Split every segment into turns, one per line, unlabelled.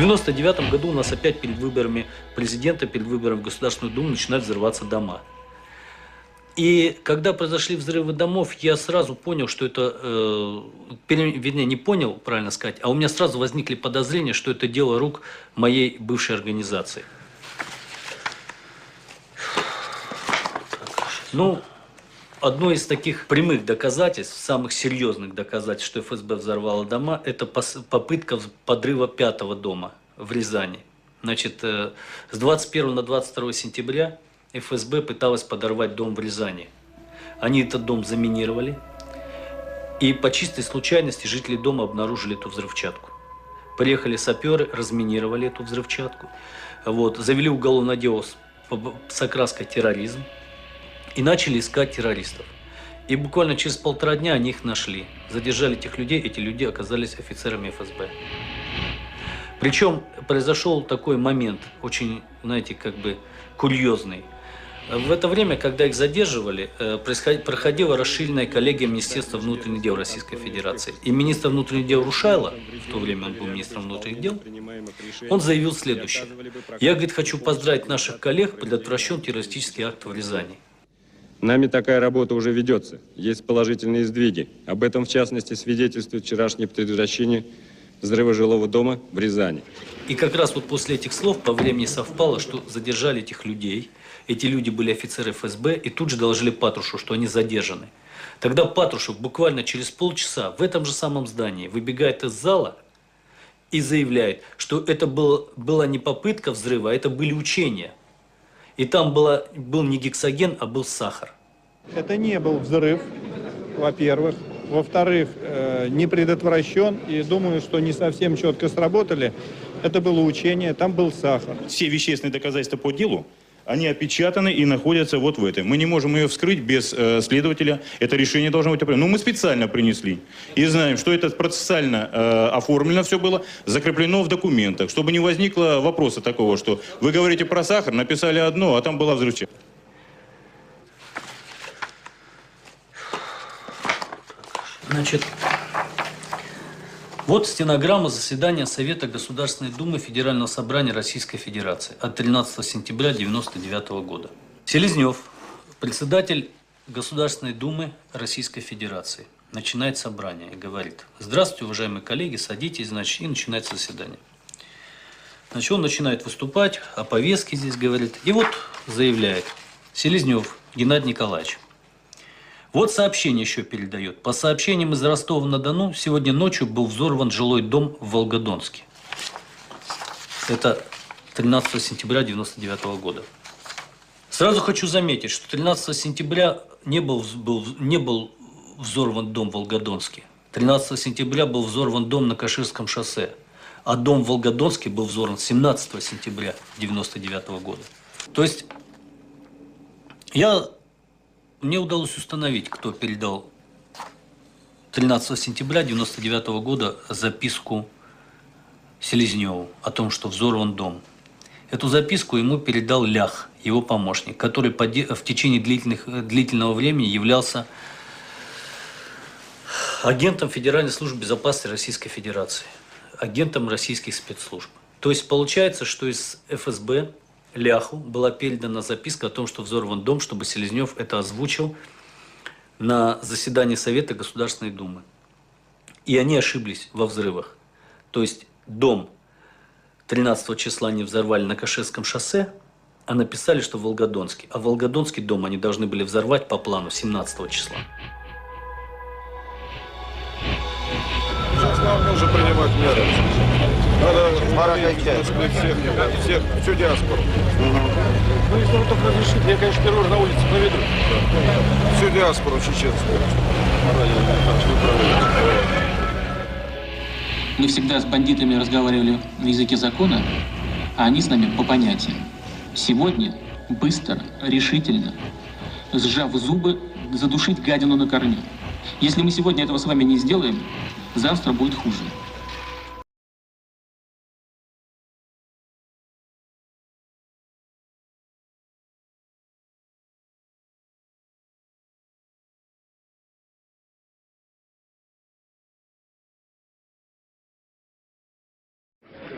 1999 году у нас опять перед выборами президента, перед выборами в Государственную Думу начинают взрываться дома. И когда произошли взрывы домов, я сразу понял, что это, вернее, не понял, правильно сказать, а у меня сразу возникли подозрения, что это дело рук моей бывшей организации. Ну, одно из таких прямых доказательств, самых серьезных доказательств, что ФСБ взорвало дома, это попытка подрыва 5-го дома в Рязани. Значит, с 21 на 22 сентября ФСБ пыталась подорвать дом в Рязани. Они этот дом заминировали, и по чистой случайности жители дома обнаружили эту взрывчатку. Приехали саперы, разминировали эту взрывчатку, вот, завели уголовное дело с окраской терроризм и начали искать террористов. И буквально через 1,5 дня они их нашли. Задержали этих людей, эти люди оказались офицерами ФСБ. Причем произошел такой момент, очень, знаете, как бы курьезный. В это время, когда их задерживали, проходила расширенная коллегия Министерства внутренних дел Российской Федерации. И министр внутренних дел Рушайло, в то время он был министром внутренних дел, он заявил следующее. Я, говорит, хочу поздравить наших коллег, предотвращен террористический акт в Рязани.
Нами такая работа уже ведется. Есть положительные сдвиги. Об этом, в частности, свидетельствует вчерашнее предотвращение взрыва жилого дома в Рязани.
И как раз вот после этих слов по времени совпало, что задержали этих людей. Эти люди были офицеры ФСБ и тут же доложили Патрушеву, что они задержаны. Тогда Патрушев буквально через полчаса в этом же самом здании выбегает из зала и заявляет, что это была не попытка взрыва, а это были учения. И там был не гексоген, а был сахар.
Это не был взрыв, во-первых. Во-вторых, не предотвращен. И думаю, что не совсем четко сработали. Это было учение, там был сахар.
Все вещественные доказательства по делу, они опечатаны и находятся вот в этом. Мы не можем ее вскрыть без следователя. Это решение должно быть определено. Но мы специально принесли. И знаем, что это процессуально оформлено все было, закреплено в документах. Чтобы не возникло вопроса такого, что вы говорите про сахар, написали одно, а там была взрывчатка.
Значит, вот стенограмма заседания Совета Государственной Думы Федерального собрания Российской Федерации от 13 сентября 1999 года. Селезнев, председатель Государственной Думы Российской Федерации, начинает собрание и говорит: здравствуйте, уважаемые коллеги, садитесь, значит, и начинается заседание. Значит, он начинает выступать, о повестке здесь говорит, и вот заявляет: Селезнев Геннадий Николаевич. Вот сообщение еще передает. По сообщениям из Ростова-на-Дону, сегодня ночью был взорван жилой дом в Волгодонске. Это 13 сентября 1999 года. Сразу хочу заметить, что 13 сентября не был взорван дом в Волгодонске. 13 сентября был взорван дом на Каширском шоссе. А дом в Волгодонске был взорван 17 сентября 1999 года. То есть мне удалось установить, кто передал 13 сентября 1999 года записку Селезневу о том, что взорван дом. Эту записку ему передал Лях, его помощник, который в течение длительного времени являлся агентом Федеральной службы безопасности Российской Федерации, агентом российских спецслужб. То есть получается, что из ФСБ Ляху была передана записка о том, что взорван дом, чтобы Селезнев это озвучил на заседании Совета Государственной Думы. И они ошиблись во взрывах. То есть дом 13 числа не взорвали на Каширском шоссе, а написали, что в Волгодонске. А Волгодонский дом они должны были взорвать по плану 17 числа.
Сейчас нам нужно принимать меры. Надо всю диаспору.
Ну, если вы только разрешите, я, конечно, первый на улице проведу.
Всю диаспору чеченскую.
Мы всегда с бандитами разговаривали на языке закона, а они с нами по понятиям. Сегодня быстро, решительно, сжав зубы, задушить гадину на корню. Если мы сегодня этого с вами не сделаем, завтра будет хуже.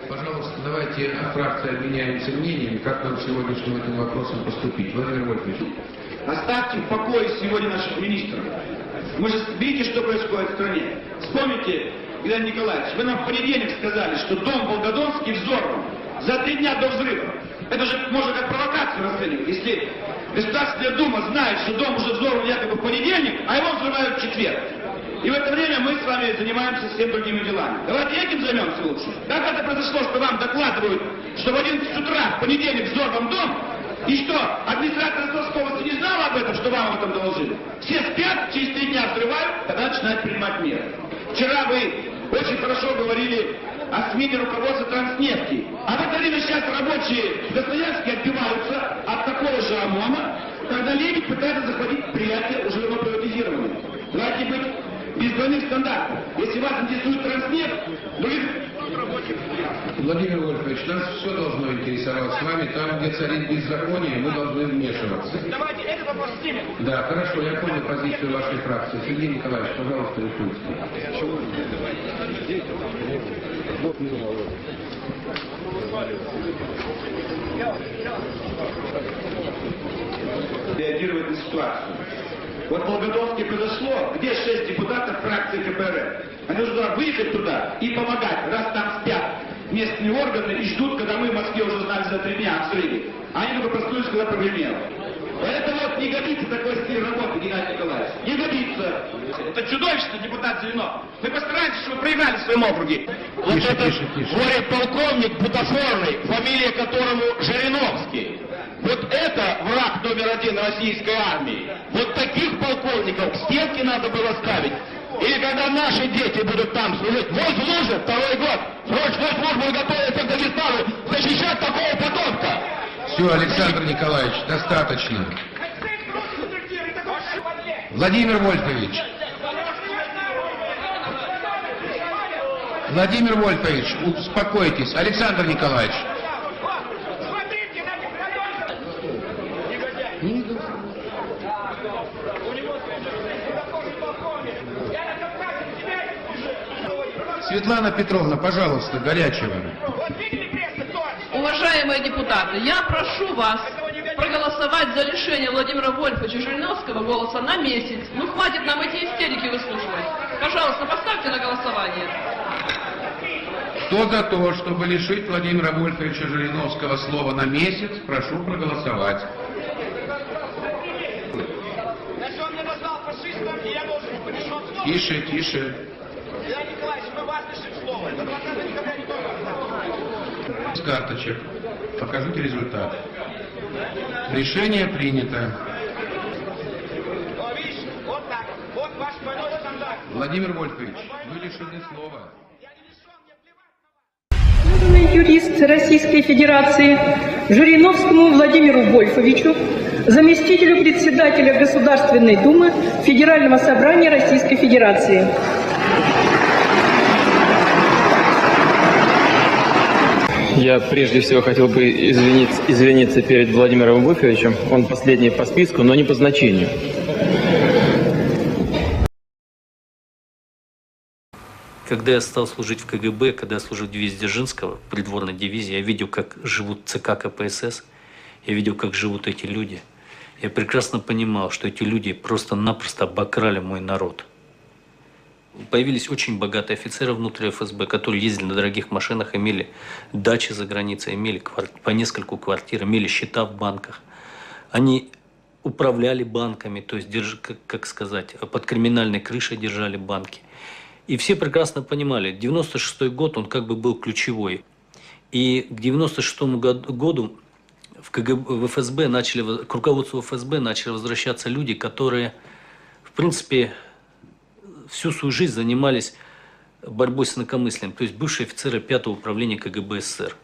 Пожалуйста. давайте фракция обменяемся мнениями, как нам сегодняшним этим вопросом поступить. Владимир Вольфович.
Оставьте в покое сегодня наших министров. Мы же видите, что происходит в стране. Вспомните, Геннадий Николаевич, вы нам в понедельник сказали, что дом Волгодонский взорван за 3 дня до взрыва. Это же можно как провокацию расценивать. Если Государственная Дума знает, что дом уже взорван якобы в понедельник, а его взрывают в четверг. И в это время мы с вами занимаемся всем другими делами. Давайте этим займемся лучше. Как это произошло, что вам докладывают, что в 11 утра в понедельник взорван дом, и что администрация Ростовской области не знала об этом, что вам об этом доложили? Все спят, через 3 дня взрывают, тогда начинают принимать меры. Вчера вы очень хорошо говорили о смене руководства Транснефти. А в это время сейчас рабочие в Красноярске отбиваются от такого же ОМОНа, когда Лебедь пытается захватить предприятие, уже давно приватизированное. Давайте быть без двойных стандартов. Если вас интересует Транснефть,
Владимир Вольфович, нас все должно интересовать с вами. Там, где царит беззаконие, мы должны вмешиваться.
Давайте этот вопрос снимем.
Да, хорошо, я понял позицию вашей фракции. Сергей Николаевич, пожалуйста, решите.
Реагировать на ситуацию. Вот в Волгодонске произошло, где 6 депутатов фракции КПРФ. Они должны выехать туда и помогать, раз там спят местные органы и ждут, когда мы в Москве уже знали за 3 дня о взрыве. А они только проснулись, когда прогремело. Поэтому вот не годится такой стиль работы, Геннадий Николаевич. Не годится. Это чудовищно, депутат Зеленов. Мы постараемся, чтобы вы проиграли в своем округе. Вот этот горе-полковник бутафорный, фамилия которому Жириновский. Вот это враг номер 1 российской армии. Вот таких полковников к стенке надо было ставить. Или когда наши дети будут там служить, вот в Луже, 2-й год, срочную службу готовятся к Дагестану защищать такого потомка.
Все, Александр Николаевич, достаточно. Владимир Вольфович. Владимир Вольфович, успокойтесь. Александр Николаевич. Светлана Петровна, пожалуйста, горячего.
Уважаемые депутаты, я прошу вас проголосовать за лишение Владимира Вольфовича Жириновского голоса на месяц. Ну, хватит нам эти истерики выслушивать. Пожалуйста, поставьте на голосование.
Кто за то, чтобы лишить Владимира Вольфовича Жириновского слова на месяц, прошу проголосовать. Тише, тише. С карточек. Покажите результат. Решение принято. Владимир Вольфович, вы лишены слова.
Юрист Российской Федерации Жириновскому Владимиру Вольфовичу, заместителю председателя Государственной Думы Федерального собрания Российской Федерации.
Я прежде всего хотел бы извиниться перед Владимиром Вольфовичем. Он последний по списку, но не по значению.
Когда я стал служить в КГБ, когда я служил в дивизии Дзержинского, придворной дивизии, я видел, как живут ЦК КПСС, я видел, как живут эти люди. Я прекрасно понимал, что эти люди просто-напросто обокрали мой народ. Появились очень богатые офицеры внутри ФСБ, которые ездили на дорогих машинах, имели дачи за границей, имели по нескольку квартир, имели счета в банках. Они управляли банками, то есть, как сказать, под криминальной крышей держали банки. И все прекрасно понимали, 96-й год, он как бы был ключевой. И к 96-му году в ФСБ к руководству ФСБ начали возвращаться люди, которые, в принципе, всю свою жизнь занимались борьбой с инакомыслием, то есть бывшие офицеры 5-го управления КГБ СССР.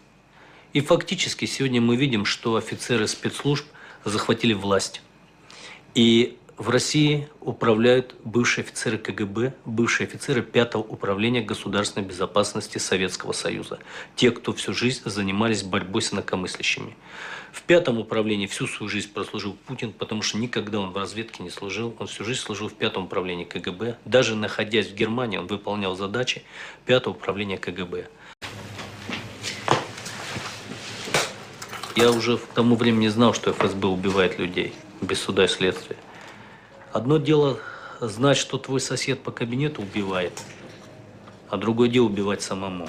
И фактически сегодня мы видим, что офицеры спецслужб захватили власть. И в России управляют бывшие офицеры КГБ, бывшие офицеры 5-го управления государственной безопасности Советского Союза. Те, кто всю жизнь занимались борьбой с инакомыслящими. В 5-м управлении всю свою жизнь прослужил Путин, потому что никогда он в разведке не служил. Он всю жизнь служил в 5-м управлении КГБ. Даже находясь в Германии, он выполнял задачи 5-го управления КГБ. Я уже к тому времени знал, что ФСБ убивает людей без суда и следствия. Одно дело знать, что твой сосед по кабинету убивает, а другое дело убивать самому.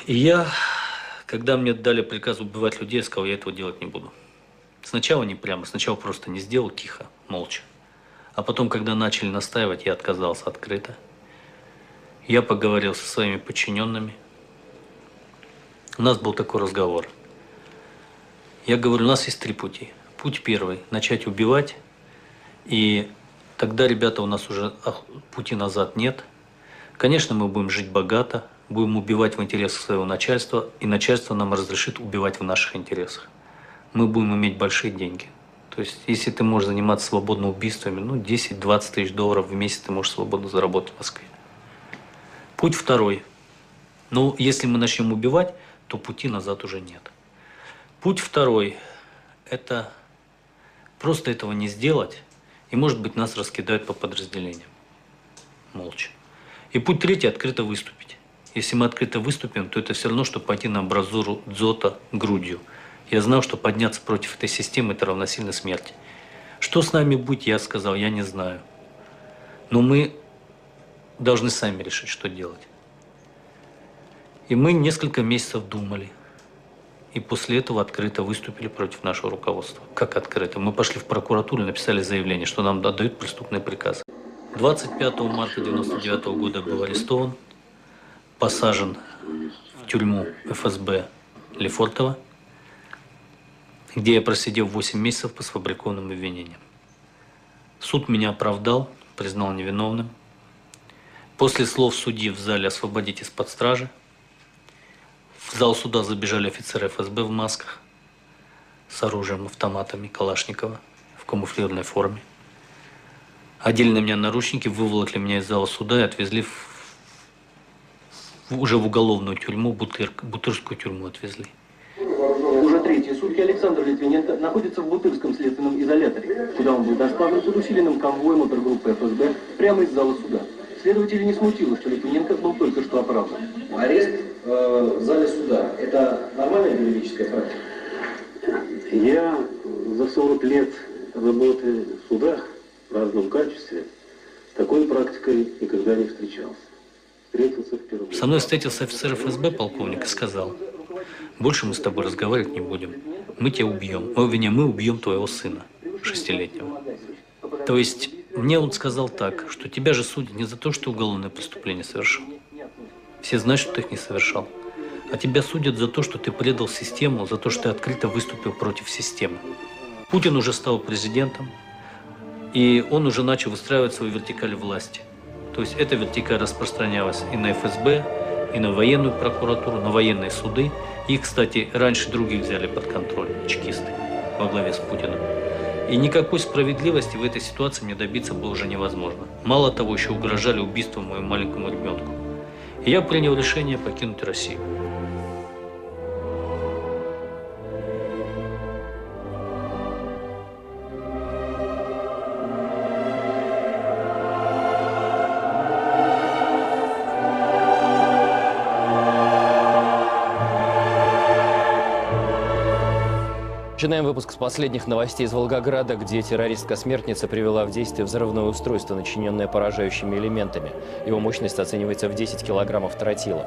И я, когда мне дали приказ убивать людей, я сказал, я этого делать не буду. Сначала не прямо, сначала просто не сделал, тихо, молча. А потом, когда начали настаивать, я отказался открыто. Я поговорил со своими подчиненными. У нас был такой разговор. Я говорю, у нас есть 3 пути. Путь первый – начать убивать. И тогда, ребята, у нас уже пути назад нет. Конечно, мы будем жить богато, будем убивать в интересах своего начальства, и начальство нам разрешит убивать в наших интересах. Мы будем иметь большие деньги. То есть, если ты можешь заниматься свободно убийствами, ну, 10-20 тысяч долларов в месяц ты можешь свободно заработать в Москве. Путь второй. Ну, если мы начнем убивать, то пути назад уже нет. Путь второй – это просто этого не сделать, и, может быть, нас раскидают по подразделениям. Молча. И путь третий – открыто выступить. Если мы открыто выступим, то это все равно, что пойти на амбразуру дзота грудью. Я знал, что подняться против этой системы – это равносильно смерти. Что с нами будет, я сказал, я не знаю. Но мы должны сами решить, что делать. И мы несколько месяцев думали. И после этого открыто выступили против нашего руководства. Как открыто? Мы пошли в прокуратуру и написали заявление, что нам отдают преступные приказы. 25 марта 1999 года был арестован, посажен в тюрьму ФСБ Лефортово, где я просидел 8 месяцев по сфабрикованным обвинениям. Суд меня оправдал, признал невиновным. После слов судьи в зале «освободить из-под стражи» в зал суда забежали офицеры ФСБ в масках с оружием, автоматами Калашникова в камуфлированной форме. Одели на меня наручники, выволокли меня из зала суда и отвезли уже в уголовную тюрьму, Бутырскую тюрьму отвезли.
Уже третий сутки Александр Литвиненко находится в Бутырском следственном изоляторе, куда он был доставлен под усиленным конвоем опергруппы ФСБ прямо из зала суда. Следователи не смутило, что Литвиненко был только что оправдан. Арест в зале суда – это нормальная юридическая практика?
Я за 40 лет работы в судах в разном качестве с такой практикой никогда не встречался. Встретился впервые.
Со мной встретился офицер ФСБ, полковник, и сказал: больше мы с тобой разговаривать не будем. Мы тебя убьем. Мы убьем твоего сына, 6-летнего. То есть мне он сказал так, что тебя же судят не за то, что ты уголовное преступление совершил. Все знают, что ты их не совершал. А тебя судят за то, что ты предал систему, за то, что ты открыто выступил против системы. Путин уже стал президентом, и он уже начал выстраивать свою вертикаль власти. То есть эта вертикаль распространялась и на ФСБ, и на военную прокуратуру, на военные суды. Их, кстати, раньше других взяли под контроль, чекисты, во главе с Путиным. И никакой справедливости в этой ситуации мне добиться было уже невозможно. Мало того, еще угрожали убийством моему маленькому ребенку. И я принял решение покинуть Россию.
Начинаем выпуск с последних новостей из Волгограда, где террористка-смертница привела в действие взрывное устройство, начиненное поражающими элементами. Его мощность оценивается в 10 килограммов тротила.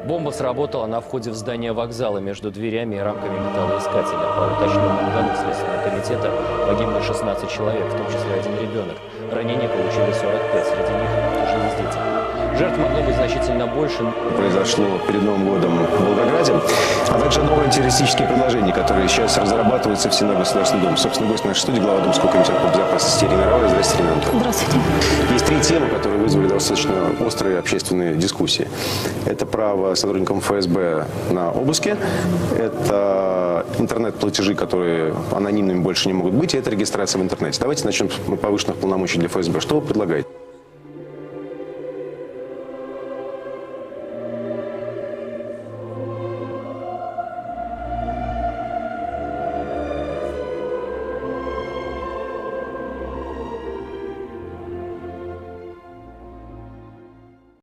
Бомба сработала на входе в здание вокзала между дверями и рамками металлоискателя. По уточненным данным Следственного комитета погибли 16 человек, в том числе 1 ребенок. Ранения получили 45, среди них тоже есть дети. Жертв могло быть значительно больше.
Произошло перед Новым годом в Волгограде, а также новые террористические предложения, которые сейчас разрабатываются в Сенат Государственного Дома. Собственно, гость нашей студии, глава Думского комитета по безопасности Ирина Ровая. Здравствуйте, Ирина Анатольевна.
Здравствуйте.
Есть 3 темы, которые вызвали достаточно острые общественные дискуссии. Это право сотрудникам ФСБ на обыски, это интернет-платежи, которые анонимными больше не могут быть, и это регистрация в интернете. Давайте начнем с повышенных полномочий для ФСБ. Что вы предлагаете?